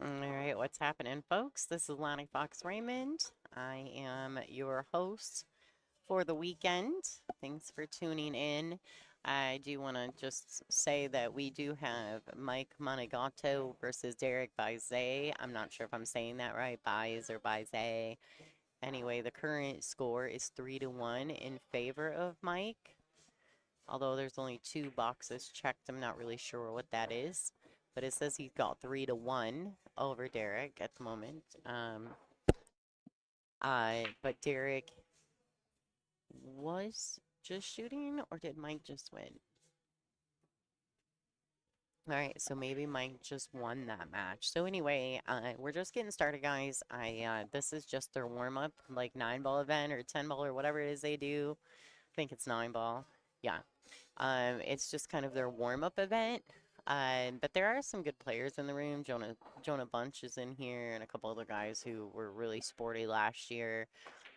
All right, what's happening, folks? This is Lonnie Fox Raymond. I am your host for the weekend. Thanks for tuning in. I do want to just say that we do have Mike Monegato versus Derek Bizet. I'm not sure if I'm saying that right, Bize or Bizet. Anyway, the current score is 3-1 in favor of Mike. Although there's only 2 boxes checked, I'm not really sure what that is. But it says he's got 3-1 over Derek at the moment. But Derek was just shooting, or did Mike just win? All right, so maybe Mike just won that match. So anyway, we're just getting started, guys. This is just their warm-up, like 9-ball event or 10-ball or whatever it is they do. I think it's 9-ball. Yeah. It's just kind of their warm-up event. But there are some good players in the room. Jonah Bunch is in here, and a couple other guys who were really sporty last year,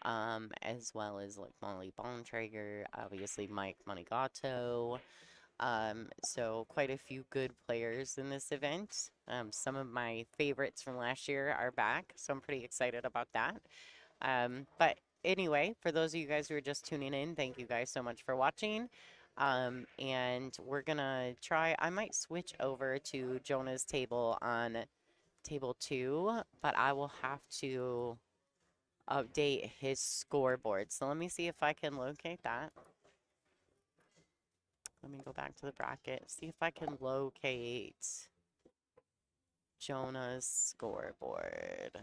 as well as like Molly Bontrager, obviously Mike Monegato. So quite a few good players in this event. Some of my favorites from last year are back, so I'm pretty excited about that. But anyway, for those of you guys who are just tuning in, thank you guys so much for watching. And we're gonna try, I might switch over to Jonah's table on table 2, but I will have to update his scoreboard. So let me see if I can locate that. Let me go back to the bracket, see if I can locate Jonah's scoreboard.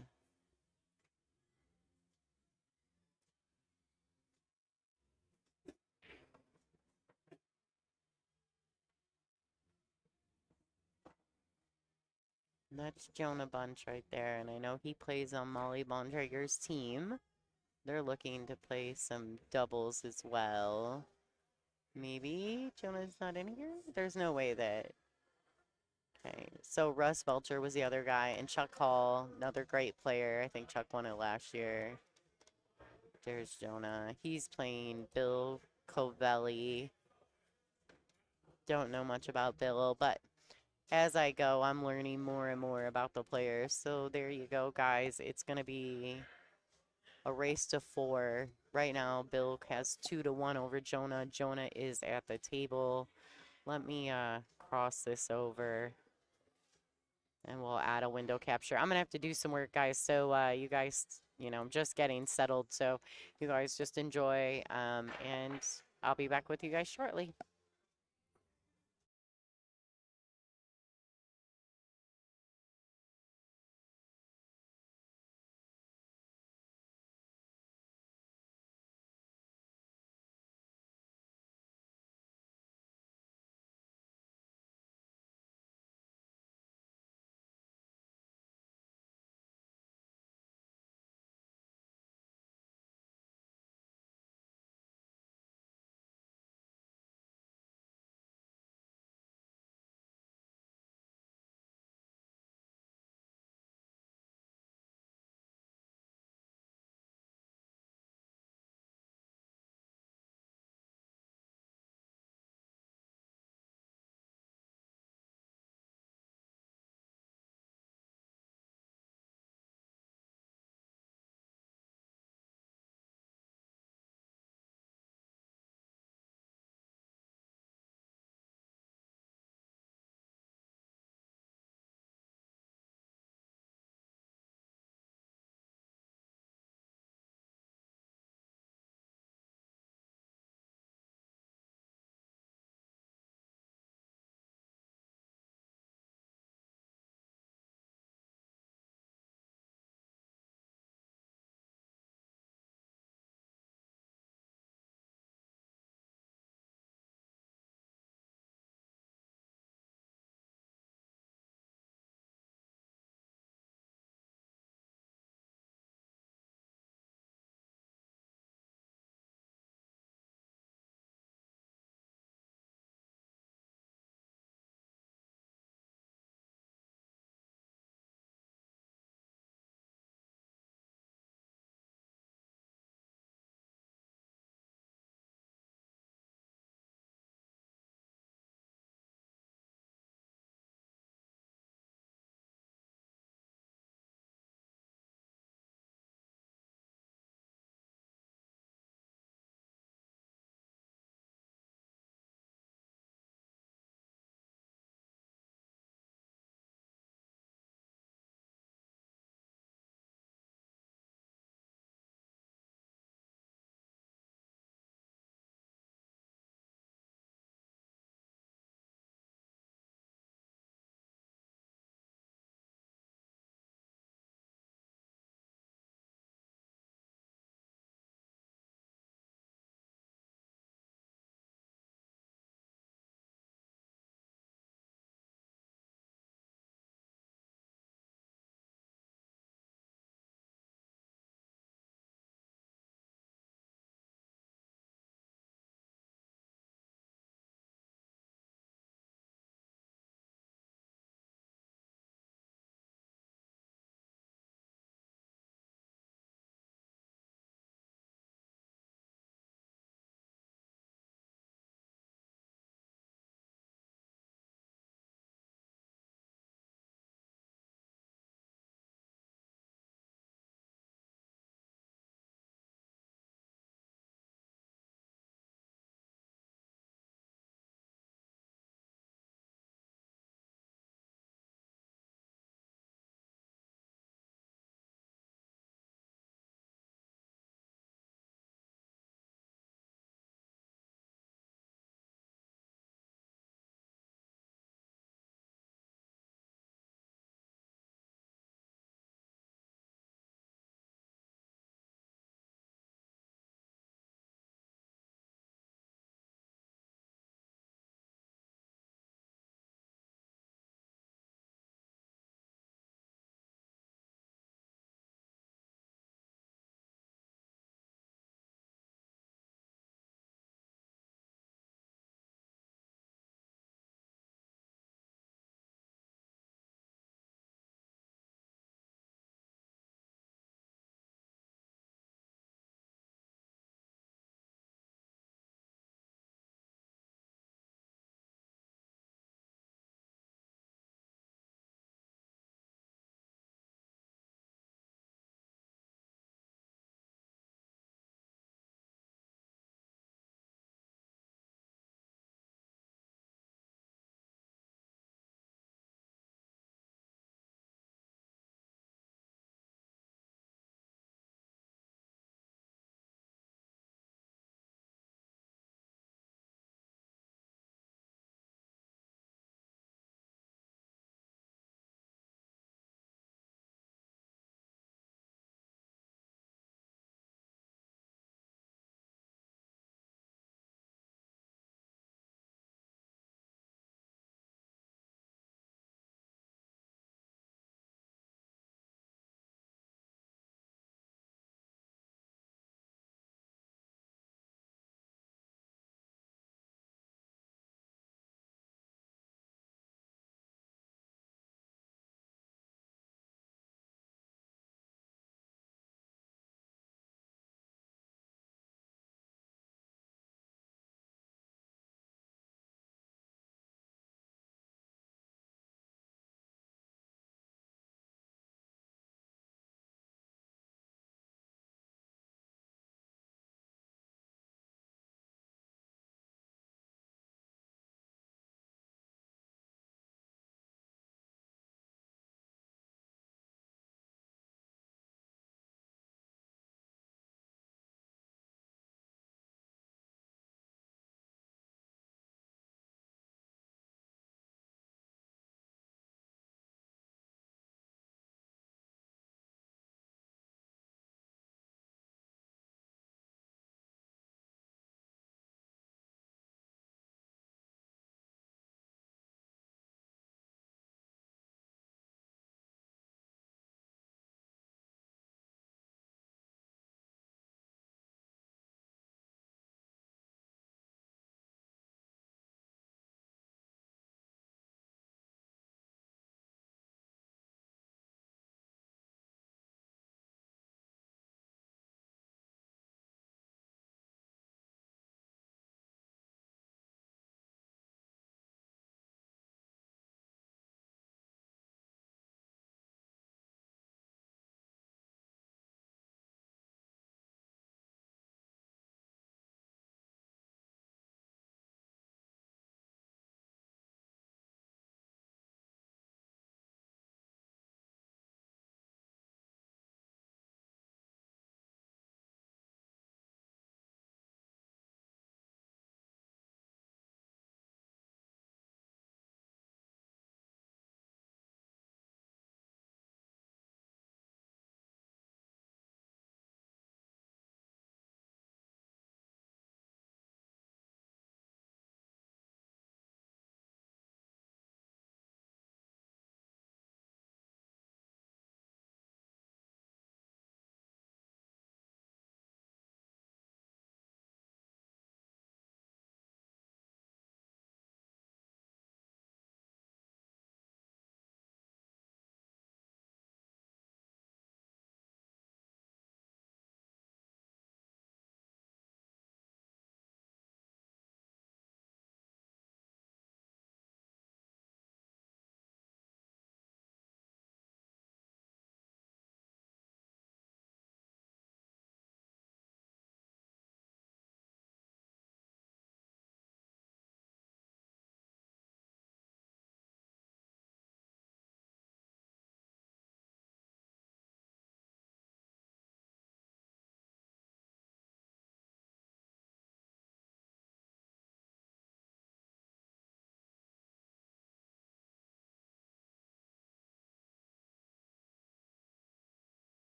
That's Jonah Bunch right there, and I know he plays on Molly Bontrager's team. They're looking to play some doubles as well. Maybe Jonah's not in here? There's no way that... Okay, so Russ Belcher was the other guy, and Chuck Hall, another great player. I think Chuck won it last year. There's Jonah. He's playing Bill Covelli. Don't know much about Bill, but as I go, I'm learning more and more about the players. So there you go, guys. It's going to be a race to 4. Right now, Bill has 2-1 over Jonah. Jonah is at the table. Let me cross this over, and we'll add a window capture. I'm going to have to do some work, guys. So you guys, I'm just getting settled. So you guys just enjoy, and I'll be back with you guys shortly.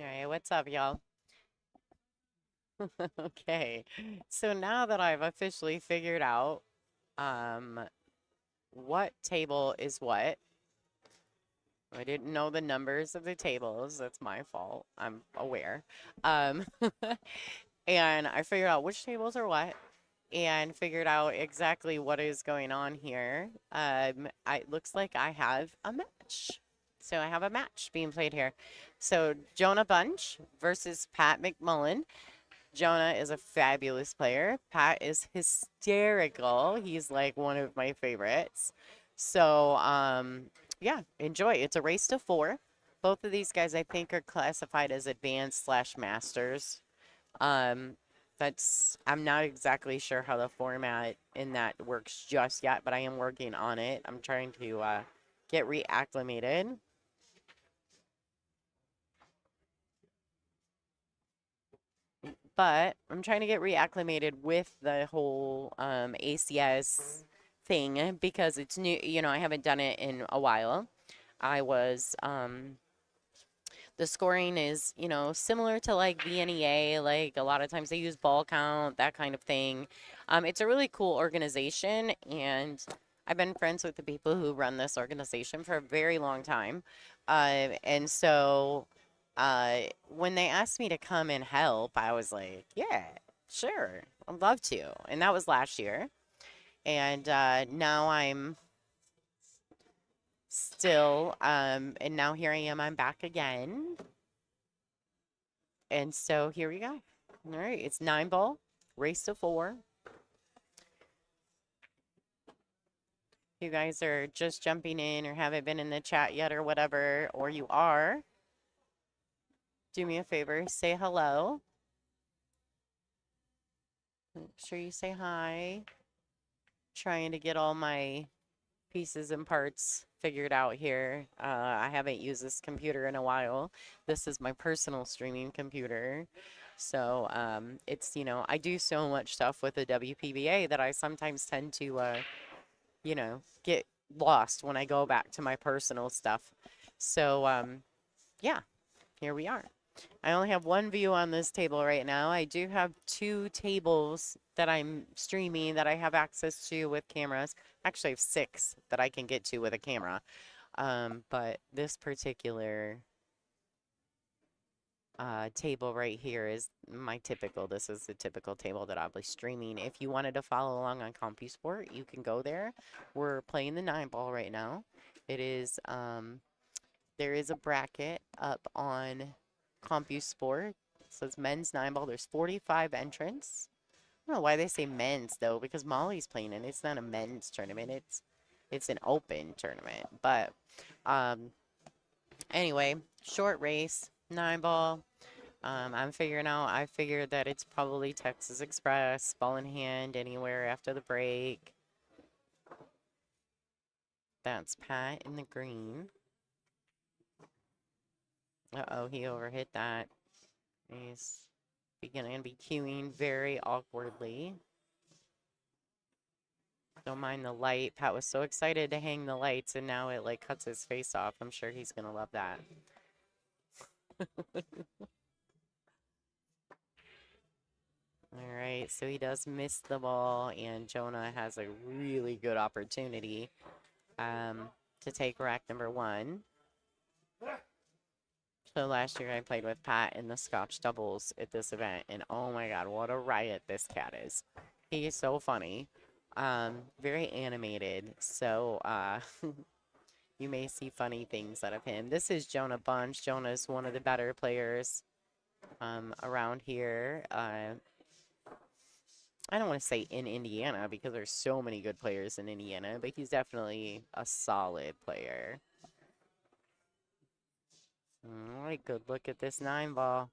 All right, what's up, y'all? Okay, so now that I've officially figured out um what table is what, I didn't know the numbers of the tables. That's my fault. I'm aware. Um, and I figured out which tables are what and figured out exactly what is going on here. It looks like I have a match. So I have a match being played here. So Jonah Bunch versus Pat McMullen. Jonah is a fabulous player. Pat is hysterical. He's like one of my favorites. So, yeah, enjoy. It's a race to four. Both of these guys, I think, are classified as advanced slash masters. Um, I'm not exactly sure how the format in that works just yet, but I am working on it. I'm trying to get reacclimated. But I'm trying to get reacclimated with the whole ACS thing because it's new. You know, I haven't done it in a while. I was the scoring is, you know, similar to like VNEA. Like a lot of times they use ball count, that kind of thing. It's a really cool organization, and I've been friends with the people who run this organization for a very long time. And so when they asked me to come and help, I was like, yeah, sure, I'd love to. And that was last year. And now I'm still, and now here I am, I'm back again. And so here we go. All right, it's 9 ball, race to four. You guys are just jumping in or haven't been in the chat yet or whatever, or you are, do me a favor, say hello. Make sure you say hi. Trying to get all my pieces and parts figured out here. I haven't used this computer in a while. This is my personal streaming computer. So it's, you know, I do so much stuff with the WPBA that I sometimes tend to, you know, get lost when I go back to my personal stuff. So yeah, here we are. I only have one view on this table right now. I do have 2 tables that I'm streaming that I have access to with cameras. Actually, I have 6 that I can get to with a camera. But this particular table right here is my typical. This is the typical table that I'll be streaming. If you wanted to follow along on CompuSport, you can go there. We're playing the 9-ball right now. It is, there is a bracket up on CompuSport. It says men's 9-ball. There's 45 entrants. I don't know why they say men's though, because Molly's playing it. It's not a men's tournament. It's an open tournament. But anyway, short race, 9-ball. I'm figuring out. I figured that it's probably Texas Express, ball in hand, anywhere after the break. That's Pat in the green. Uh-oh, he overhit that. He's beginning to be queuing very awkwardly. Don't mind the light. Pat was so excited to hang the lights, and now it like cuts his face off. I'm sure he's gonna love that. All right, so he does miss the ball, and Jonah has a really good opportunity to take rack number 1. So last year I played with Pat in the Scotch doubles at this event, and oh my God, what a riot this cat is. He is so funny, very animated, so you may see funny things out of him. This is Jonah Bunch. Jonah is one of the better players around here. I don't want to say in Indiana because there's so many good players in Indiana, but he's definitely a solid player. All right, good look at this 9-ball.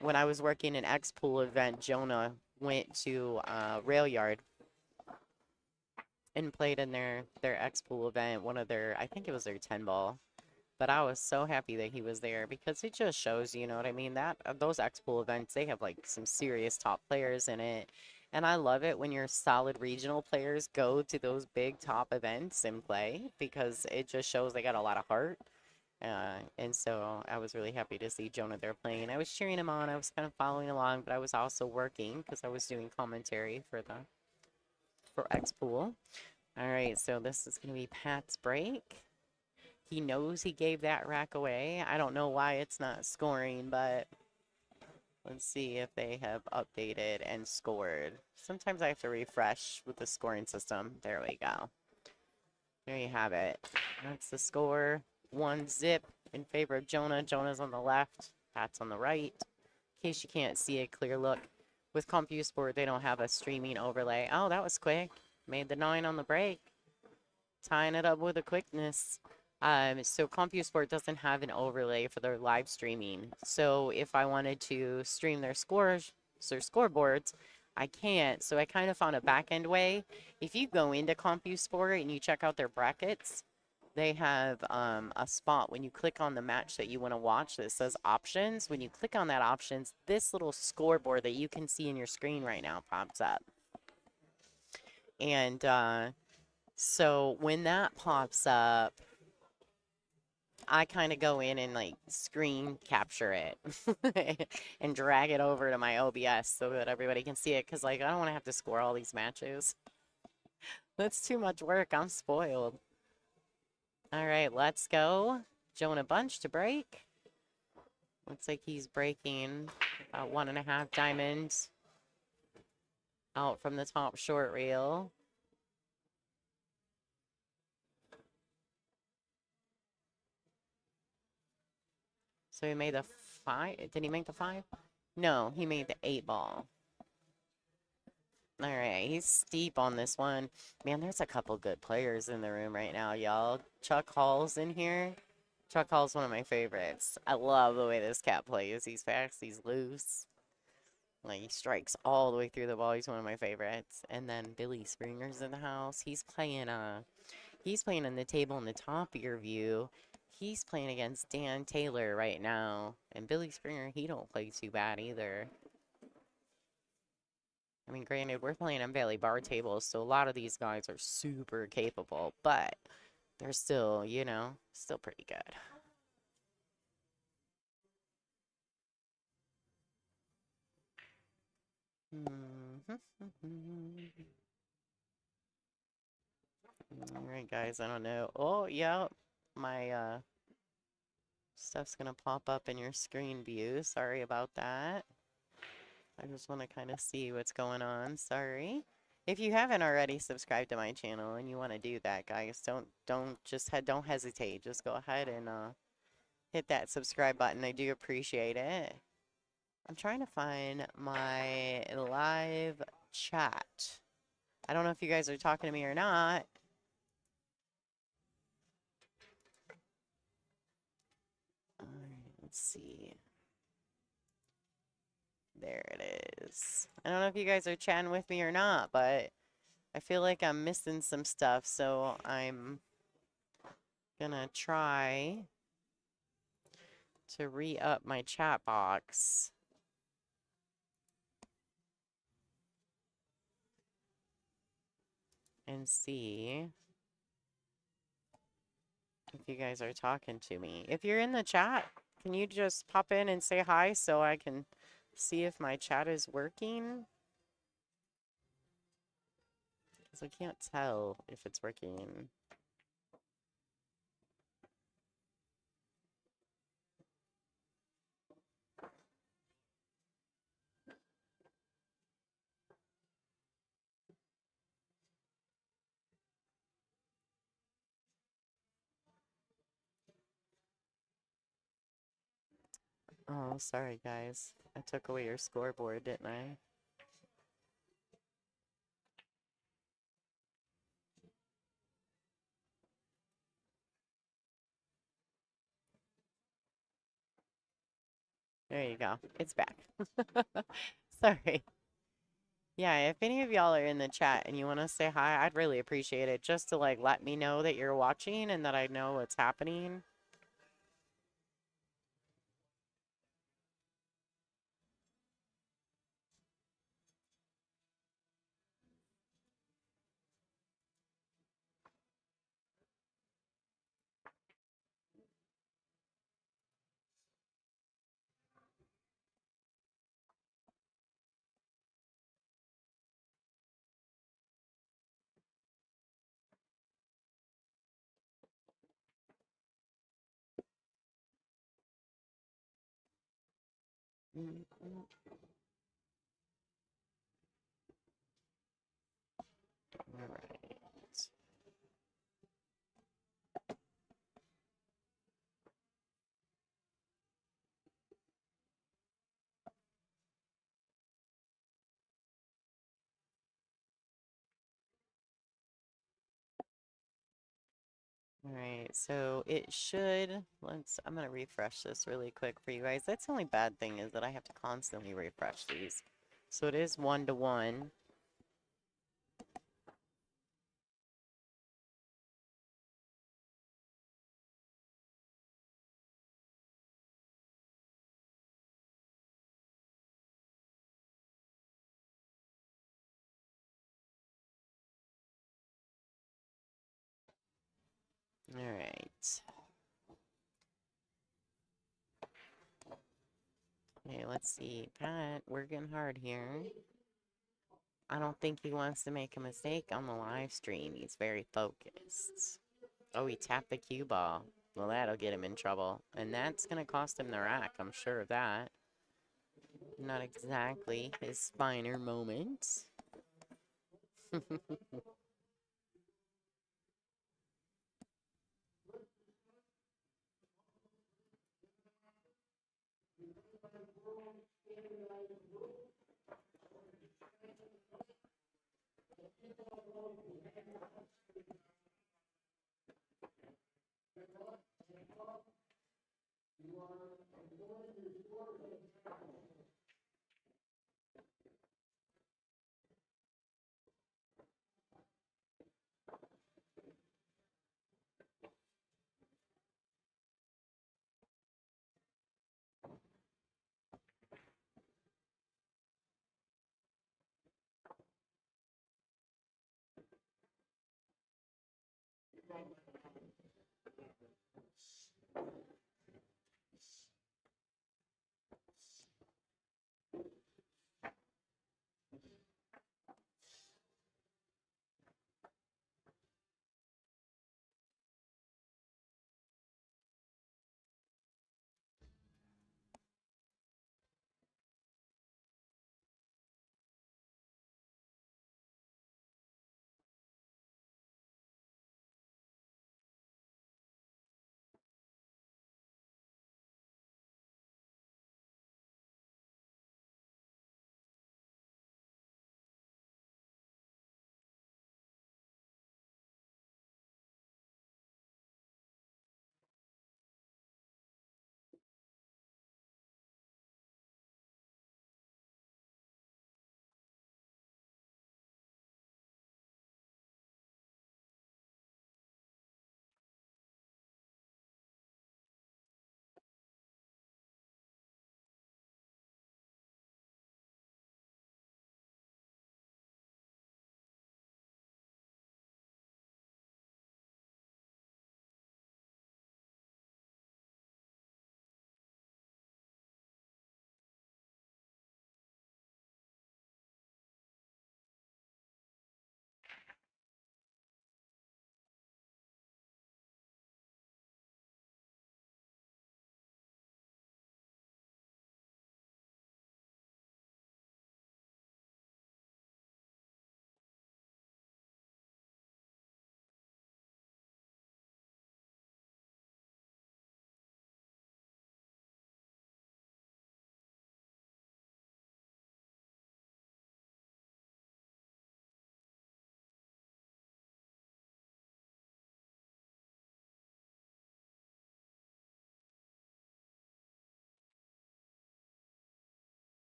When I was working an X-Pool event, Jonah went to Rail Yard and played in their X-Pool event, one of their, I think it was their 10-ball. But I was so happy that he was there because it just shows, you know what I mean? That those X-Pool events, they have like some serious top players in it. And I love it when your solid regional players go to those big top events and play because it just shows they got a lot of heart. And so I was really happy to see Jonah there playing. I was cheering him on. I was kind of following along, but I was also working because I was doing commentary for X Pool. All right, so this is going to be Pat's break. He knows he gave that rack away. I don't know why it's not scoring, but let's see if they have updated and scored. Sometimes I have to refresh with the scoring system. There we go. There you have it. That's the score. 1-0 in favor of Jonah. Jonah's on the left. Pat's on the right. In case you can't see a clear look. With CompuSport, they don't have a streaming overlay. Oh, that was quick. Made the 9 on the break. Tying it up with a quickness. So CompuSport doesn't have an overlay for their live streaming. So if I wanted to stream their scores, their scoreboards, I can't. So I kind of found a back end way. If you go into CompuSport and you check out their brackets, they have a spot when you click on the match that you want to watch that says options. When you click on that options, this little scoreboard that you can see in your screen right now pops up. And so when that pops up, I kind of go in and like screen capture it and drag it over to my OBS so that everybody can see it. Because like I don't want to have to score all these matches. That's too much work. I'm spoiled. All right, let's go. Jonah Bunch to break. Looks like he's breaking about 1.5 diamonds out from the top short reel. So he made the 5. Did he make the 5? No, he made the 8 ball. All right, he's steep on this one. Man, there's a couple good players in the room right now, y'all. Chuck Hall's in here. Chuck Hall's one of my favorites. I love the way this cat plays. He's fast, he's loose. Like, he strikes all the way through the ball. He's one of my favorites. And then Billy Springer's in the house. He's playing on the table in the top of your view. He's playing against Dan Taylor right now. And Billy Springer, he don't play too bad either. I mean, granted, we're playing on Valley Bar tables, so a lot of these guys are super capable, but they're still, you know, still pretty good. All right, guys, I don't know. Oh, yeah, my stuff's gonna pop up in your screen view. Sorry about that. I just want to kind of see what's going on. Sorry. If you haven't already subscribed to my channel and you want to do that, guys, don't hesitate. Just go ahead and hit that subscribe button. I do appreciate it. I'm trying to find my live chat. I don't know if you guys are talking to me or not. All right, let's see. There it is. I don't know if you guys are chatting with me or not, but I feel like I'm missing some stuff, so I'm gonna try to re-up my chat box. And see if you guys are talking to me. If you're in the chat, can you just pop in and say hi so I can see if my chat is working? Because I can't tell if it's working. Oh, sorry guys. I took away your scoreboard, didn't I? There you go. It's back. Sorry. Yeah, if any of y'all are in the chat and you want to say hi, I'd really appreciate it. Just to like let me know that you're watching and that I know what's happening. Mm, mm. All right. All right, so it should, I'm gonna refresh this really quick for you guys. That's the only bad thing is that I have to constantly refresh these. So it is 1-to-1. All right. Okay, let's see. Pat, working hard here. I don't think he wants to make a mistake on the live stream. He's very focused. Oh, he tapped the cue ball. Well, that'll get him in trouble. And that's going to cost him the rack, I'm sure of that. Not exactly his finer moments.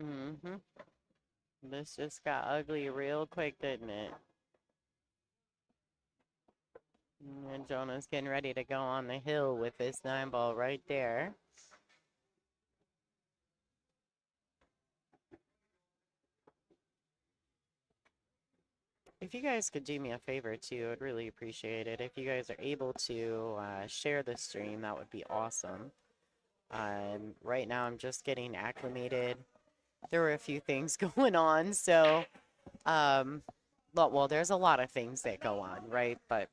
Mm-hmm. This just got ugly real quick, didn't it? And Jonah's getting ready to go on the hill with this 9 ball right there. If you guys could do me a favor too, I'd really appreciate it. If you guys are able to share the stream, that would be awesome. Right now, I'm just getting acclimated. There were a few things going on, so um, well, there's a lot of things that go on, right? But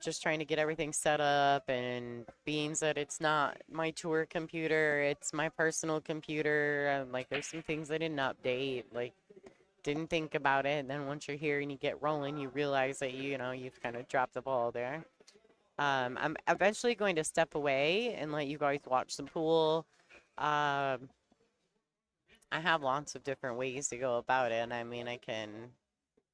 just trying to get everything set up, and being that it's not my tour computer, it's my personal computer. Like, there's some things I didn't update, like didn't think about it, and then once you're here and you get rolling, you realize that you've kind of dropped the ball there. I'm eventually going to step away and let you guys watch the pool. Um, I have lots of different ways to go about it. I mean, I can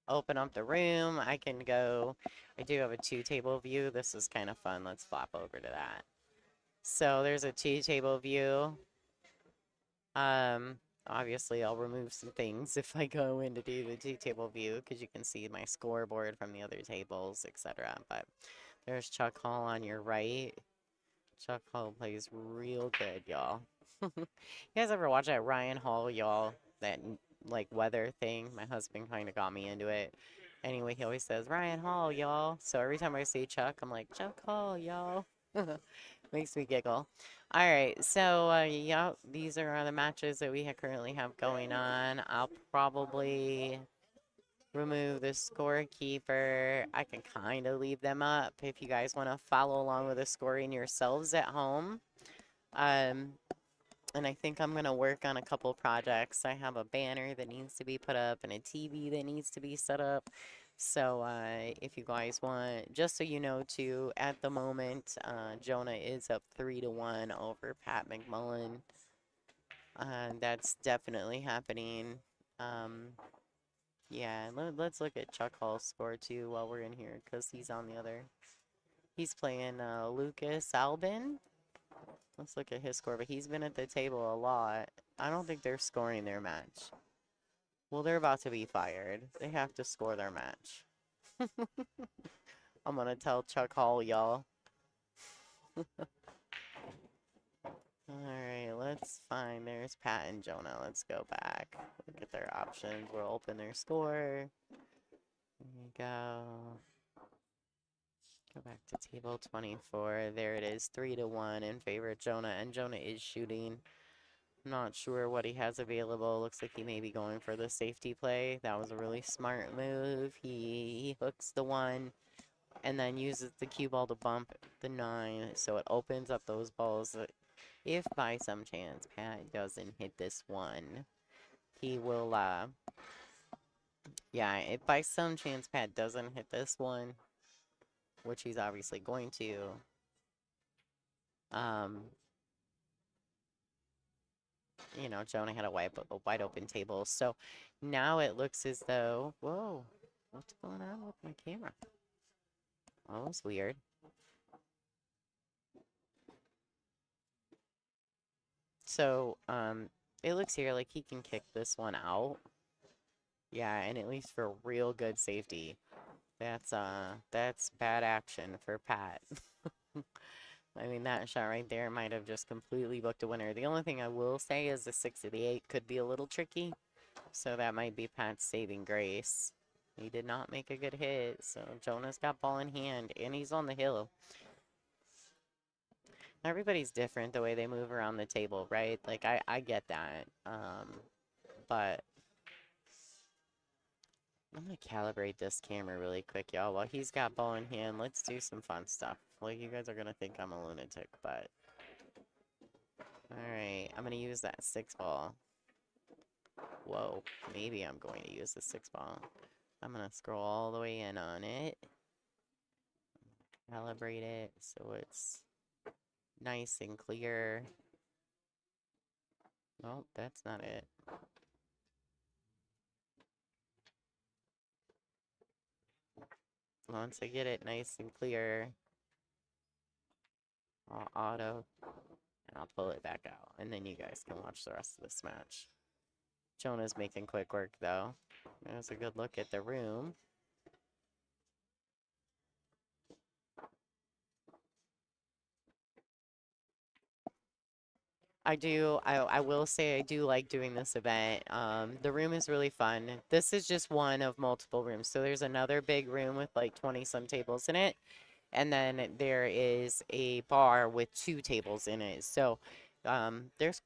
open up the room. I can go. I do have a two-table view. This is kind of fun. Let's flop over to that. So there's a two-table view. Obviously, I'll remove some things if I go in to do the two-table view because you can see my scoreboard from the other tables, etc. But there's Chuck Hall on your right. Chuck Hall plays real good, y'all. You guys ever watch that Ryan Hall, y'all? That like weather thing? My husband kind of got me into it. Anyway, he always says Ryan Hall, y'all. So every time I see Chuck, I'm like, Chuck Hall, y'all. Makes me giggle. All right, so yeah, these are the matches that we currently have going on. I'll probably remove the scorekeeper. I can kind of leave them up if you guys want to follow along with the scoring yourselves at home. Um, and I think I'm going to work on a couple projects. I have a banner that needs to be put up and a TV that needs to be set up. So if you guys want, just so you know too, at the moment, Jonah is up 3-1 over Pat McMullen. That's definitely happening. Um, yeah, let's look at Chuck Hall's score too while we're in here, because he's on the other. He's playing Lucas Albin. Let's look at his score, but he's been at the table a lot. I don't think they're scoring their match. Well, they're about to be fired. They have to score their match. I'm gonna tell Chuck Hall, y'all. Alright, let's find. There's Pat and Jonah. Let's go back. Look at their options. We'll open their score. There you go. Go back to table 24. There it is, 3-1 in favor of Jonah, and Jonah is shooting. Not sure what he has available. Looks like he may be going for the safety play. That was a really smart move. He hooks the 1 and then uses the cue ball to bump the 9, so it opens up those balls that if by some chance Pat doesn't hit this 1, he will, yeah, if by some chance Pat doesn't hit this 1, which he's obviously going to, you know, Jonah had a wide open table. So now it looks as though, whoa, what's going on with my camera? Oh, that was weird. So, it looks here like he can kick this one out. Yeah, and at least for real good safety. That's bad action for Pat. I mean, that shot right there might have just completely booked a winner. The only thing I will say is the 6 of the 8 could be a little tricky. So that might be Pat's saving grace. He did not make a good hit, so Jonah's got ball in hand, and he's on the hill. Everybody's different the way they move around the table, right? Like, I get that. But I'm gonna calibrate this camera really quick, y'all. While he's got ball in hand, let's do some fun stuff. Like, you guys are gonna think I'm a lunatic, but... Alright, I'm gonna use that 6 ball. Whoa, maybe I'm going to use the 6 ball. I'm gonna scroll all the way in on it. Calibrate it so it's nice and clear. Well, that's not it. Once I get it nice and clear, I'll auto I'll pull it back out, and then you guys can watch the rest of this match. Jonah's making quick work, though. There's a good look at the room. I will say I do like doing this event. The room is really fun. This is just one of multiple rooms. So there's another big room with like 20-some tables in it. And then there is a bar with 2 tables in it. So there's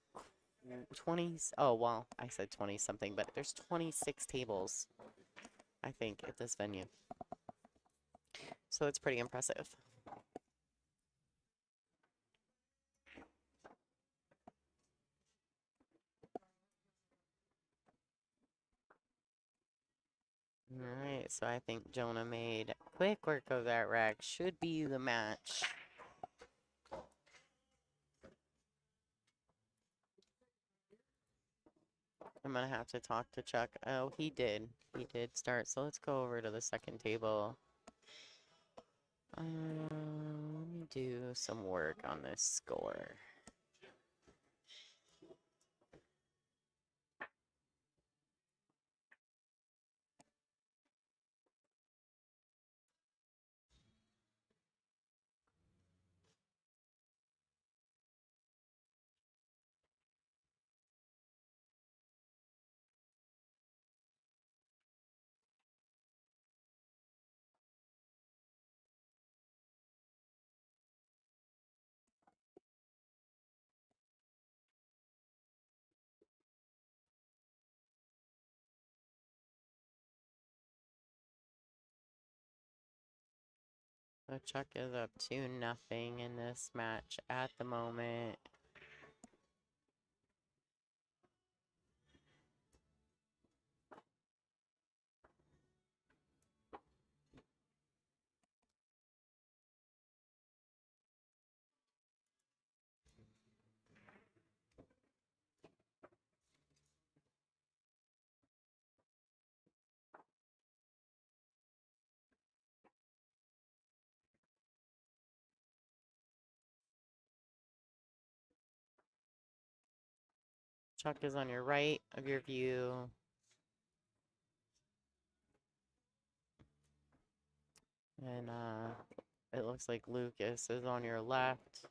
20, oh, well, I said 20 something, but there's 26 tables, I think, at this venue. So it's pretty impressive. Alright, so I think Jonah made quick work of that rack. Should be the match. I'm gonna have to talk to Chuck. Oh, he did. He did start. So let's go over to the second table. Let me do some work on this score. So Chuck is up 2-0 in this match at the moment. Chuck is on your right of your view. And it looks like Lucas is on your left.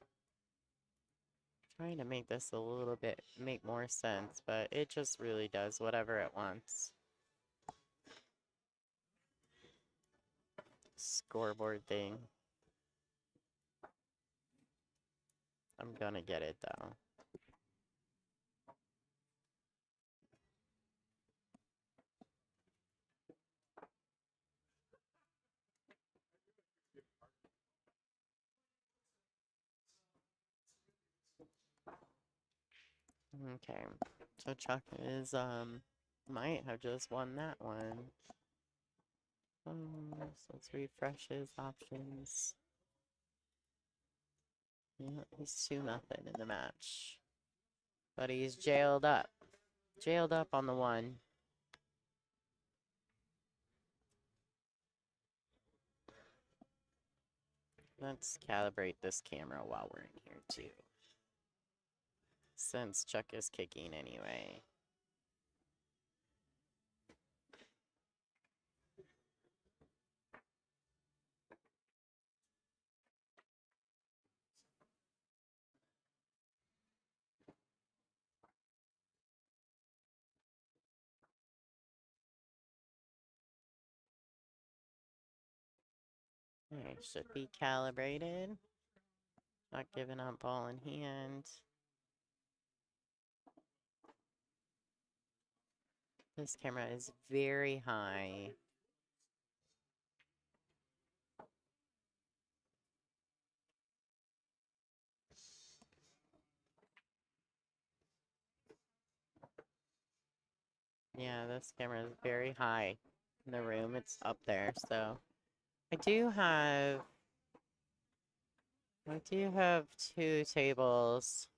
Trying to make this a little bit make more sense, but it just really does whatever it wants. Scoreboard thing. I'm gonna get it though. Okay, so Chuck is, might have just won that one. So let's refresh his options. Yeah, he's 2-0 in the match. But he's jailed up. Jailed up on the one. Let's calibrate this camera while we're in here, too. Since Chuck is kicking anyway. Alright, should be calibrated. Not giving up ball in hand. This camera is very high. Yeah, this camera is very high in the room. It's up there, so I do have 2 tables.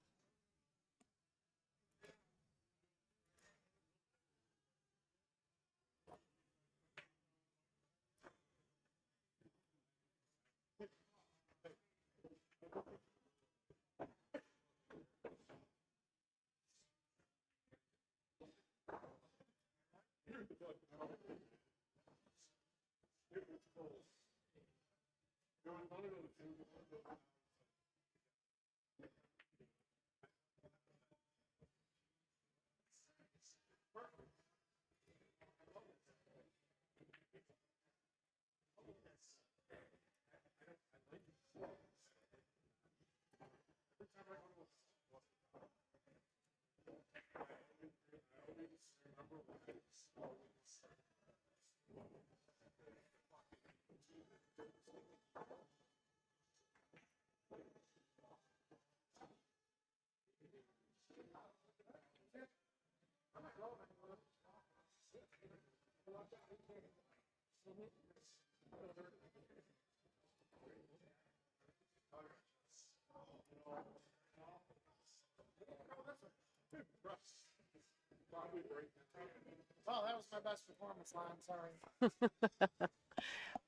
Oh, that was my best performance line. Sorry.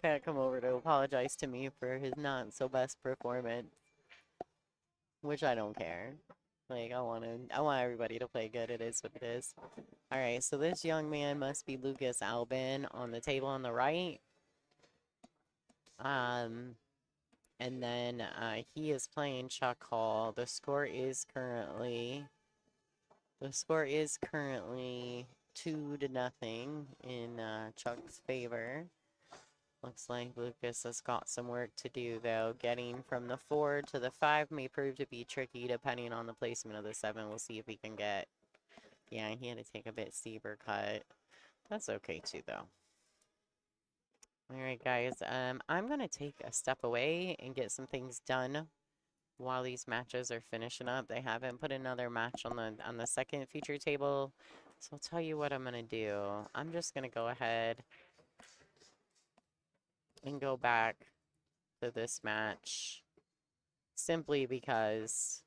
Pat come over to apologize to me for his not so best performance, which I don't care. Like I want everybody to play good. It is what it is. All right, so this young man must be Lucas Albin on the table on the right. Um, and then he is playing Chuck Hall. The score is currently 2-0 in Chuck's favor. Looks like Lucas has got some work to do, though. Getting from the 4 to the 5 may prove to be tricky depending on the placement of the 7. We'll see if he can get... Yeah, he had to take a bit steeper cut. That's okay, too, though. All right, guys. I'm going to take a step away and get some things done while these matches are finishing up. They haven't put another match on the second feature table. So I'll tell you what I'm going to do. I'm just going to go ahead and go back to this match simply because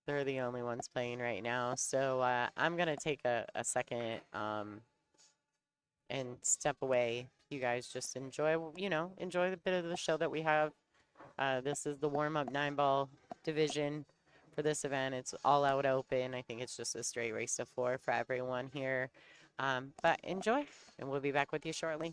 they're the only ones playing right now. So I'm going to take a second and step away. You guys just enjoy the bit of the show that we have. This is the warm-up 9-ball division for this event. It's all out open. I think it's just a straight race to 4 for everyone here. But enjoy, and we'll be back with you shortly.